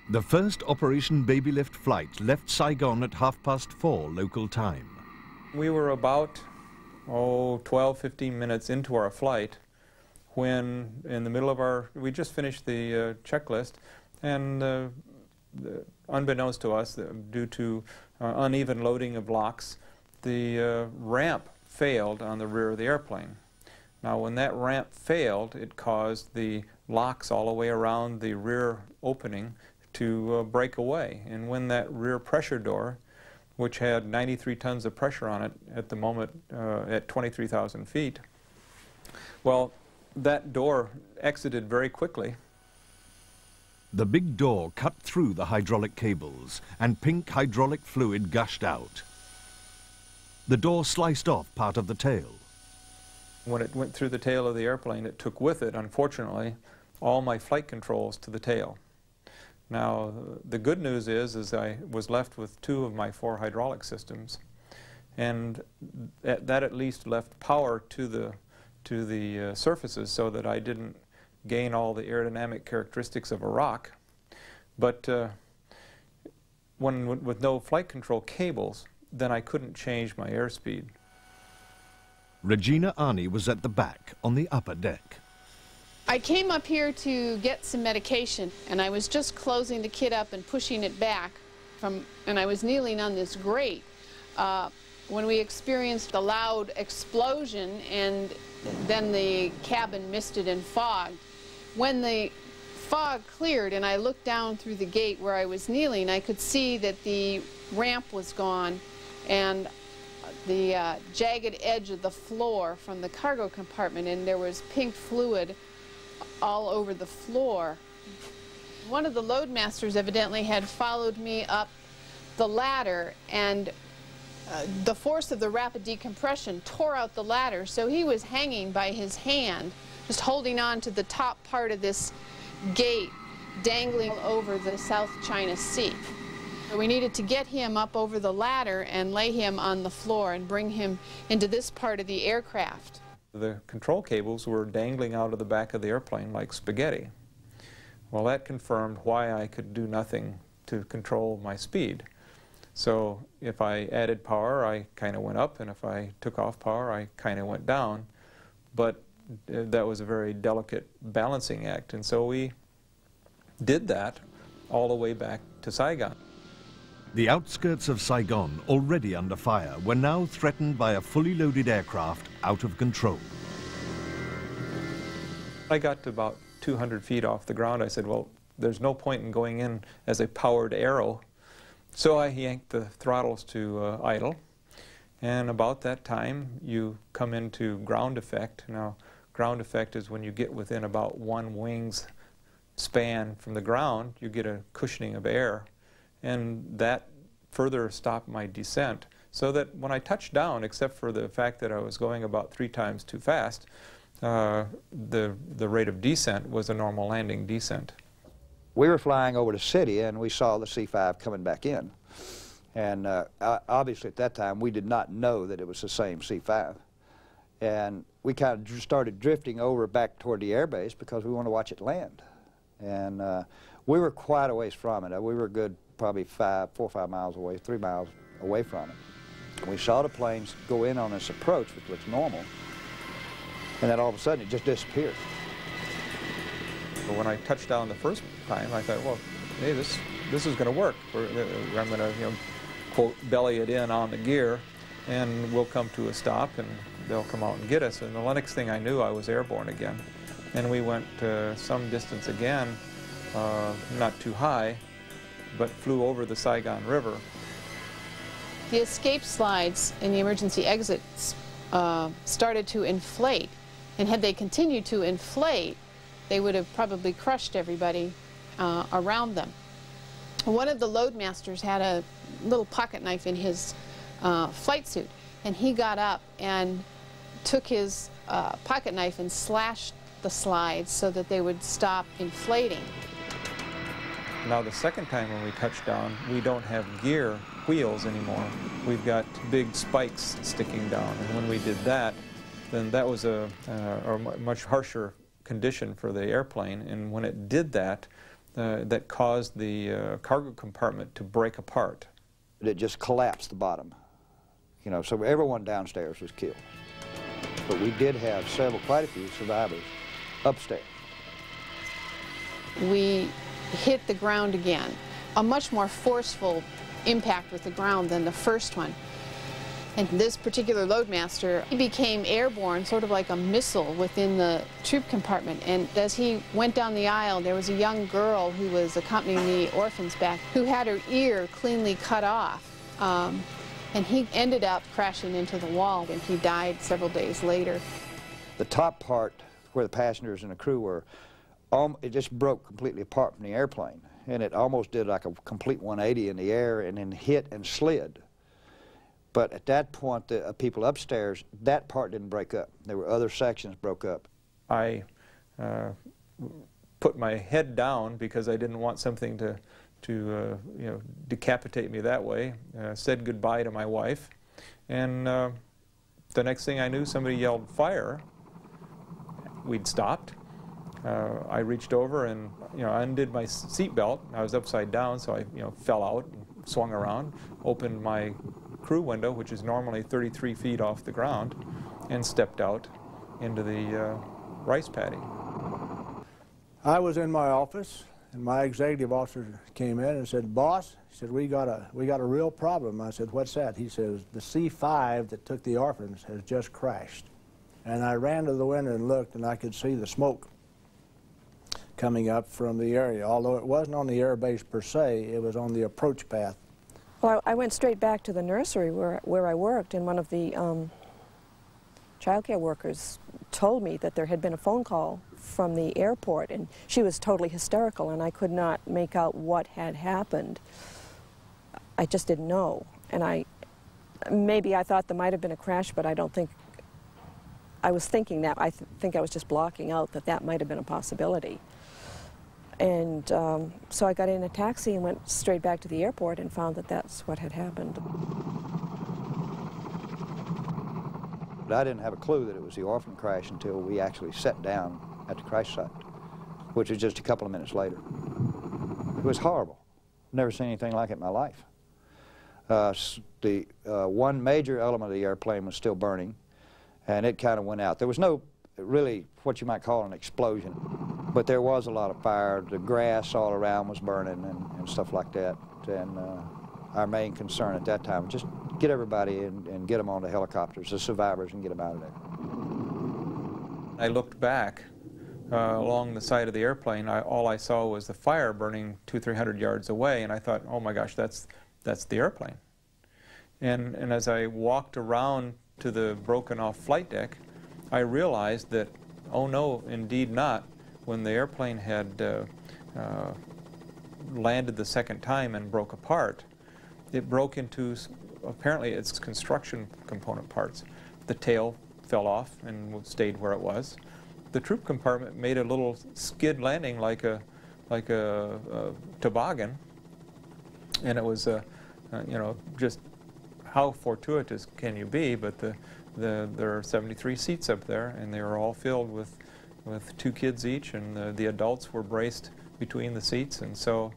The first Operation Babylift flight left Saigon at 4:30 local time. We were about 12, 15 minutes into our flight when, in the middle of we just finished the checklist, and unbeknownst to us, due to uneven loading of blocks, the ramp failed on the rear of the airplane. Now, when that ramp failed, it caused the locks all the way around the rear opening to break away. And when that rear pressure door, which had 93 tons of pressure on it at the moment at 23,000 feet, well, that door exited very quickly. The big door cut through the hydraulic cables and pink hydraulic fluid gushed out. The door sliced off part of the tail. When it went through the tail of the airplane, it took with it, unfortunately, all my flight controls to the tail. Now, the good news is I was left with 2 of my 4 hydraulic systems, and that at least left power to the surfaces so that I didn't gain all the aerodynamic characteristics of a rock. But with no flight control cables, then I couldn't change my airspeed. Regina Arney was at the back on the upper deck. I came up here to get some medication, and I was just closing the kit up and pushing it back, and I was kneeling on this grate when we experienced a loud explosion, and then the cabin misted and fogged. When the fog cleared and I looked down through the gate where I was kneeling, I could see that the ramp was gone and the jagged edge of the floor from the cargo compartment, and there was pink fluid all over the floor. One of the loadmasters evidently had followed me up the ladder, and the force of the rapid decompression tore out the ladder, so he was hanging by his hand, just holding on to the top part of this gate, dangling over the South China Sea. We needed to get him up over the ladder and lay him on the floor and bring him into this part of the aircraft. The control cables were dangling out of the back of the airplane like spaghetti. Well, that confirmed why I could do nothing to control my speed. So if I added power, I kind of went up, and if I took off power, I kind of went down. But that was a very delicate balancing act, and so we did that all the way back to Saigon. The outskirts of Saigon, already under fire, were now threatened by a fully loaded aircraft out of control. I got to about 200 feet off the ground. I said, well, there's no point in going in as a powered arrow. So I yanked the throttles to idle. And about that time, you come into ground effect. Now, ground effect is when you get within about 1 wing's span from the ground, you get a cushioning of air. And that further stopped my descent, so that when I touched down, except for the fact that I was going about 3 times too fast, the rate of descent was a normal landing descent. We were flying over the city, and we saw the C-5 coming back in. And obviously at that time, we did not know that it was the same C-5. And we kind of started drifting over back toward the airbase because we wanted to watch it land. And we were quite a ways from it. We were a good probably 4 or 5 miles away, 3 miles away from it. We saw the planes go in on this approach, which looks normal, and then all of a sudden it just disappeared. When I touched down the first time, I thought, well, hey, this is going to work. I'm going to, quote, belly it in on the gear, and we'll come to a stop, and they'll come out and get us. And the next thing I knew, I was airborne again. And we went some distance again, not too high, but flew over the Saigon River. The escape slides and the emergency exits started to inflate, and had they continued to inflate, they would have probably crushed everybody around them. One of the loadmasters had a little pocket knife in his flight suit, and he got up and took his pocket knife and slashed the slides so that they would stop inflating. Now, the second time when we touched down, we don't have gear wheels anymore. We've got big spikes sticking down, and when we did that, then that was a much harsher condition for the airplane, and when it did that, that caused the cargo compartment to break apart. It just collapsed the bottom. You know, so everyone downstairs was killed. But we did have quite a few survivors upstairs. We hit the ground again. A much more forceful impact with the ground than the first one. And this particular loadmaster, he became airborne, sort of like a missile within the troop compartment. And as he went down the aisle, there was a young girl who was accompanying the orphans back who had her ear cleanly cut off. And he ended up crashing into the wall, and he died several days later. The top part, where the passengers and the crew were, it just broke completely apart from the airplane. And it almost did like a complete 180 in the air and then hit and slid. But at that point, the people upstairs, that part didn't break up. There were other sections broke up. I put my head down because I didn't want something to you know, decapitate me that way. Said goodbye to my wife, and the next thing I knew, somebody yelled fire. We'd stopped. I reached over and undid my seat belt. I was upside down, so I fell out, and swung around, opened my crew window, which is normally 33 feet off the ground, and stepped out into the rice paddy. I was in my office, and my executive officer came in and said, "Boss," he said, we got a real problem." I said, "What's that?" He says, "The C-5 that took the orphans has just crashed." And I ran to the window and looked, and I could see the smoke coming up from the area. Although it wasn't on the air base per se, it was on the approach path. Well, I went straight back to the nursery where I worked, and one of the child care workers told me that there had been a phone call from the airport, and she was totally hysterical, and I could not make out what had happened. I just didn't know, and maybe I thought there might have been a crash, but I don't think, I was thinking that, I think I was just blocking out that might have been a possibility. And so I got in a taxi and went straight back to the airport and found that that's what had happened. But I didn't have a clue that it was the orphan crash until we actually sat down at the crash site, which was just a couple of minutes later. It was horrible. Never seen anything like it in my life. The one major element of the airplane was still burning, and it kind of went out. There was no really what you might call an explosion, but there was a lot of fire. The grass all around was burning and stuff like that. And our main concern at that time was just get everybody and get them on the helicopters, the survivors, and get them out of there. I looked back along the side of the airplane. All I saw was the fire burning 200-300 yards away, and I thought, oh my gosh, that's the airplane. And as I walked around to the broken off flight deck, I realized that, oh no, indeed not. When the airplane had landed the second time and broke apart, it broke into, apparently, its construction component parts. The tail fell off and stayed where it was. The troop compartment made a little skid landing like a toboggan, and it was just how fortuitous can you be? But there are 73 seats up there, and they were all filled with 2 kids each, and the adults were braced between the seats. And so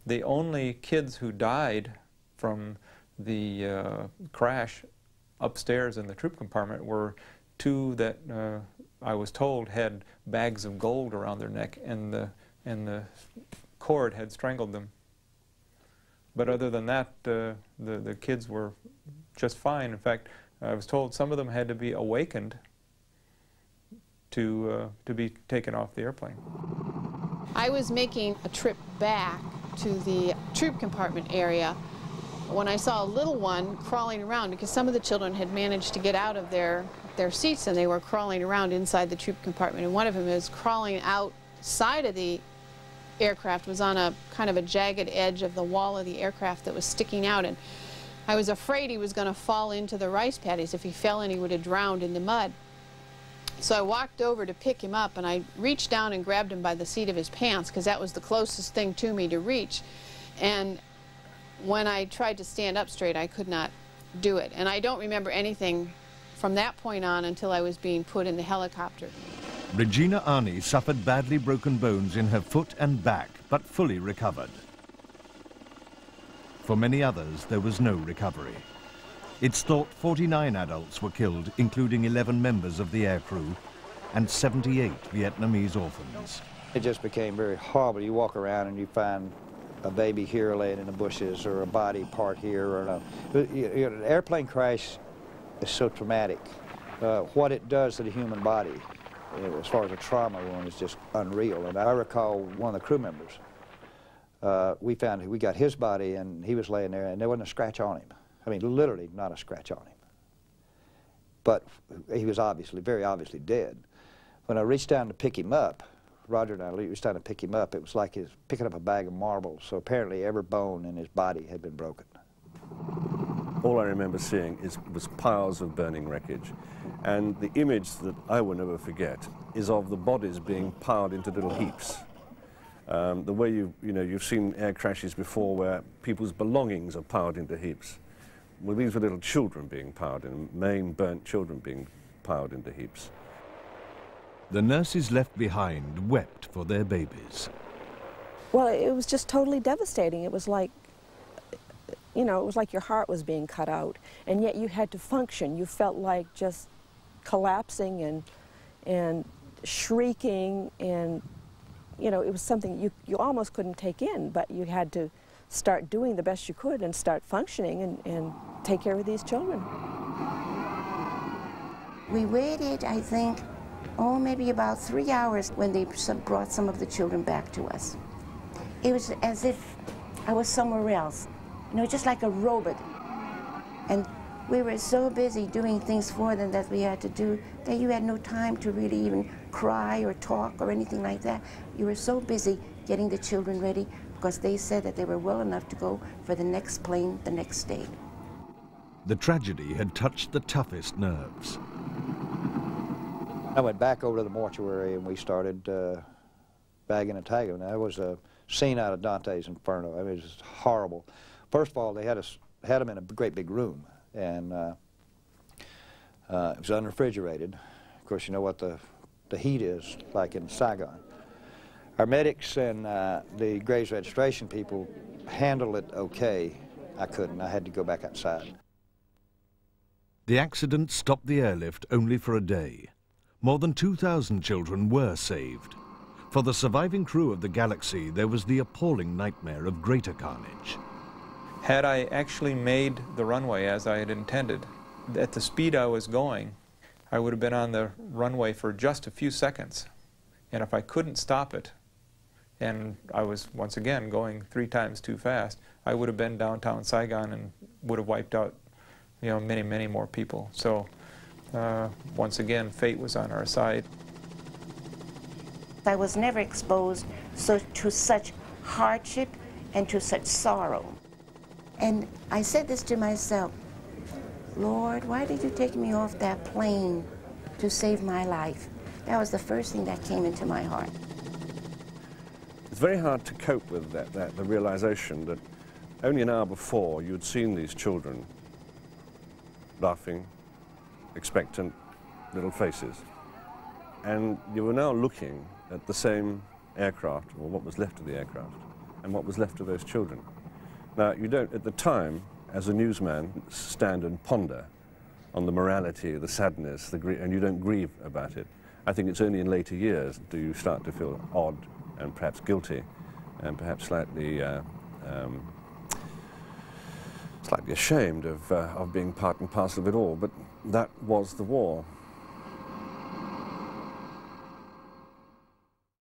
the only kids who died from the crash upstairs in the troop compartment were 2 that I was told had bags of gold around their neck, and the cord had strangled them. But other than that, the kids were just fine. In fact, I was told some of them had to be awakened to be taken off the airplane. I was making a trip back to the troop compartment area when I saw a little one crawling around, because some of the children had managed to get out of their seats, and they were crawling around inside the troop compartment. And one of them was crawling outside of the aircraft, was on a kind of a jagged edge of the wall of the aircraft that was sticking out. And I was afraid he was going to fall into the rice paddies. If he fell in, he would have drowned in the mud. So I walked over to pick him up, and I reached down and grabbed him by the seat of his pants, because that was the closest thing to me to reach. And when I tried to stand up straight, I could not do it. And I don't remember anything from that point on until I was being put in the helicopter. Regina Arni suffered badly broken bones in her foot and back, but fully recovered. For many others, there was no recovery. It's thought 49 adults were killed, including 11 members of the aircrew and 78 Vietnamese orphans. It just became very horrible. You walk around and you find a baby here laying in the bushes, or a body part here, or an airplane crash is so traumatic. What it does to the human body, as far as a trauma wound, is just unreal. And I recall one of the crew members, we got his body, and he was laying there, and there wasn't a scratch on him. I mean, literally not a scratch on him. But he was obviously, very obviously dead. When I reached down to pick him up, Roger and I reached down to pick him up, it was like he was picking up a bag of marbles. So apparently every bone in his body had been broken. All I remember seeing was piles of burning wreckage. And the image that I will never forget is of the bodies being piled into little heaps. The way you've seen air crashes before where people's belongings are piled into heaps. Well, these were little children being piled in, main burnt children being piled into heaps. The nurses left behind wept for their babies. Well, it was just totally devastating. It was like, you know, it was like your heart was being cut out, and yet you had to function. You felt like just collapsing and shrieking, and, you know, it was something you almost couldn't take in, but you had to start doing the best you could and start functioning and take care of these children. We waited, I think, maybe about 3 hours when they brought some of the children back to us. It was as if I was somewhere else, you know, just like a robot. And we were so busy doing things for them that we had to do that you had no time to really even cry or talk or anything like that. You were so busy getting the children ready because they said that they were well enough to go for the next plane the next day. The tragedy had touched the toughest nerves. I went back over to the mortuary and we started bagging and tagging. That was a scene out of Dante's Inferno. I mean, it was horrible. First of all, they had them in a great big room, and it was unrefrigerated. Of course, you know what the heat is like in Saigon. Our medics and the graves registration people handled it okay. I couldn't. I had to go back outside. The accident stopped the airlift only for a day. More than 2,000 children were saved. For the surviving crew of the Galaxy, there was the appalling nightmare of greater carnage. Had I actually made the runway as I had intended, at the speed I was going, I would have been on the runway for just a few seconds. And if I couldn't stop it, and I was once again going 3 times too fast, I would have been downtown Saigon and would have wiped out, you know, many, many more people. So once again, fate was on our side. I was never exposed to such hardship and to such sorrow. And I said this to myself, Lord, why did you take me off that plane to save my life? That was the first thing that came into my heart. It's very hard to cope with the realization that only an hour before you'd seen these children laughing, expectant little faces. And you were now looking at the same aircraft, or what was left of the aircraft, and what was left of those children. Now, you don't, at the time, as a newsman, stand and ponder on the morality, the sadness, and you don't grieve about it. I think it's only in later years do you start to feel odd and perhaps guilty and perhaps slightly ashamed of being part and parcel of it all. But that was the war.